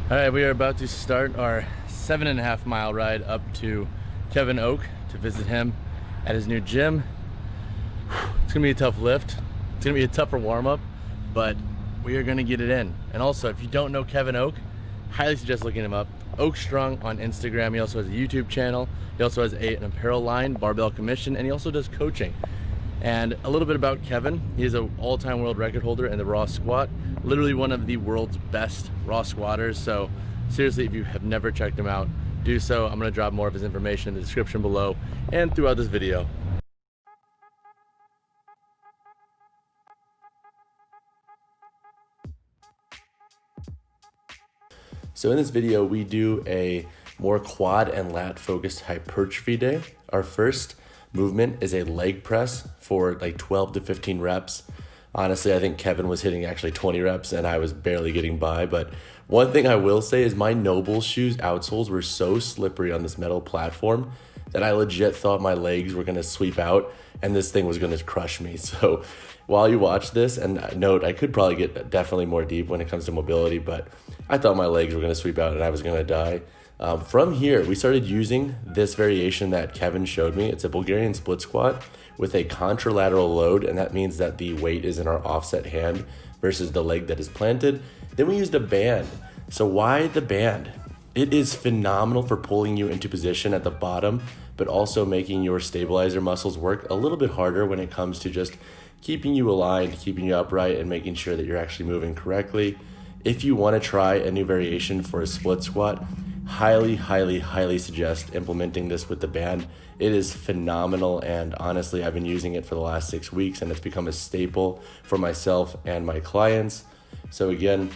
All right, we are about to start our 7.5 mile ride up to Kevin Oak to visit him at his new gym. It's gonna be a tough lift. It's gonna be a tougher warm up, but we are gonna get it in. And also, if you don't know Kevin Oak, highly suggest looking him up. Oak Strong on Instagram. He also has a YouTube channel. He also has an apparel line, Barbell Commission, and he also does coaching. And a little bit about Kevin. He is an all-time world record holder in the raw squat, literally one of the world's best raw squatters. So seriously, if you have never checked him out, do so. I'm gonna drop more of his information in the description below and throughout this video. So in this video, we do a more quad and lat focused hypertrophy day. Our first movement is a leg press for like 12 to 15 reps. Honestly, I think Kevin was hitting actually 20 reps and I was barely getting by. But one thing I will say is my Noble shoes outsoles were so slippery on this metal platform that I legit thought my legs were gonna sweep out and this thing was gonna crush me. So while you watch this, and note, I could probably get definitely more deep when it comes to mobility, but I thought my legs were gonna sweep out and I was gonna die. From here, we started using this variation that Kevin showed me. It's a Bulgarian split squat with a contralateral load, and that means that the weight is in our offset hand versus the leg that is planted. Then we used a band. So why the band? It is phenomenal for pulling you into position at the bottom, but also making your stabilizer muscles work a little bit harder when it comes to just keeping you aligned, keeping you upright, and making sure that you're actually moving correctly. If you want to try a new variation for a split squat, highly suggest implementing this with the band. It is phenomenal, and honestly, I've been using it for the last 6 weeks and it's become a staple for myself and my clients. So again,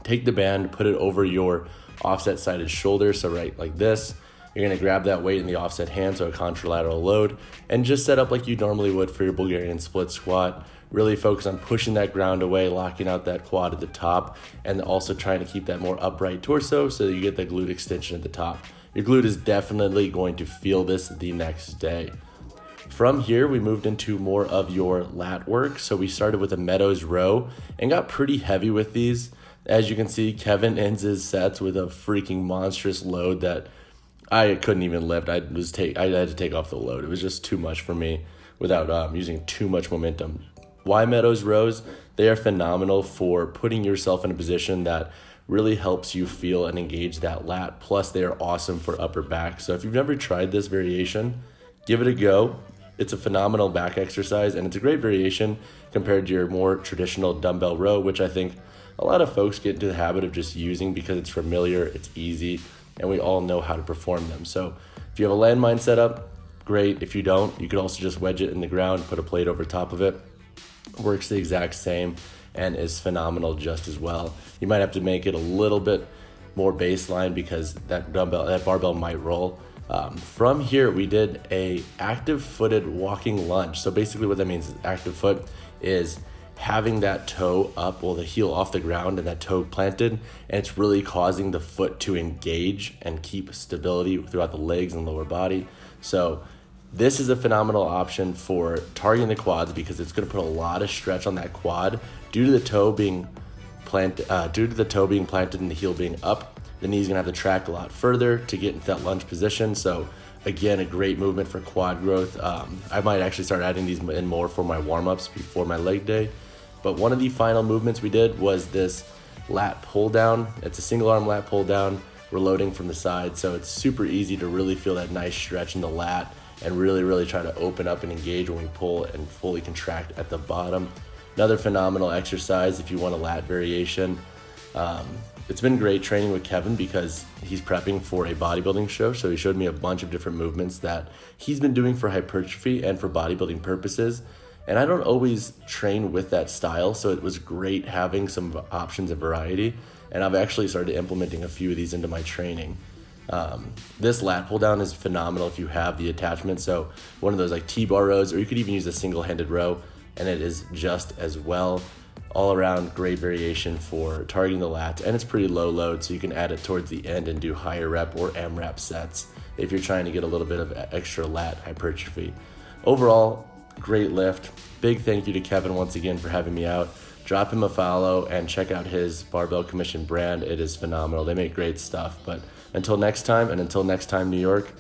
take the band, put it over your offset sided shoulder, so right like this. You're gonna grab that weight in the offset hand, so a contralateral load, and just set up like you normally would for your Bulgarian split squat. Really focus on pushing that ground away, locking out that quad at the top, and also trying to keep that more upright torso so that you get the glute extension at the top. Your glute is definitely going to feel this the next day. From here, we moved into more of your lat work. So we started with a Meadows row and got pretty heavy with these. As you can see, Kevin ends his sets with a freaking monstrous load that I couldn't even lift. I had to take off the load. It was just too much for me without using too much momentum. Why Meadows rows? They are phenomenal for putting yourself in a position that really helps you feel and engage that lat. Plus, they are awesome for upper back. So if you've never tried this variation, give it a go. It's a phenomenal back exercise, and it's a great variation compared to your more traditional dumbbell row, which I think a lot of folks get into the habit of just using because it's familiar, it's easy, and we all know how to perform them. So if you have a landmine setup, great. If you don't, you could also just wedge it in the ground, put a plate over top of it. Works the exact same and is phenomenal just as well. You might have to make it a little bit more baseline because that barbell might roll. From here, we did a active footed walking lunge. So basically what that means is active foot is having that toe up, well, the heel off the ground and that toe planted, and it's really causing the foot to engage and keep stability throughout the legs and lower body. So this is a phenomenal option for targeting the quads because it's going to put a lot of stretch on that quad due to the toe being planted, and the heel being up. The knee's going to have to track a lot further to get into that lunge position. So again, a great movement for quad growth. I might actually start adding these in more for my warm-ups before my leg day. But one of the final movements we did was this lat pull down. It's a single arm lat pull down. We're loading from the side, so it's super easy to really feel that nice stretch in the lat and really try to open up and engage when we pull and fully contract at the bottom. Another phenomenal exercise if you want a lat variation. It's been great training with Kevin because he's prepping for a bodybuilding show, so he showed me a bunch of different movements that he's been doing for hypertrophy and for bodybuilding purposes. And I don't always train with that style, so it was great having some options of variety. And I've actually started implementing a few of these into my training. This lat pull down is phenomenal if you have the attachment. So one of those like T-bar rows, or you could even use a single-handed row, and it is just as well. All around great variation for targeting the lats, and it's pretty low load, so you can add it towards the end and do higher rep or M-rep sets if you're trying to get a little bit of extra lat hypertrophy. Overall, great lift. Big thank you to Kevin once again for having me out. drop him a follow and check out his Barbell Commission brand. It is phenomenal. They make great stuff. But until next time, New York,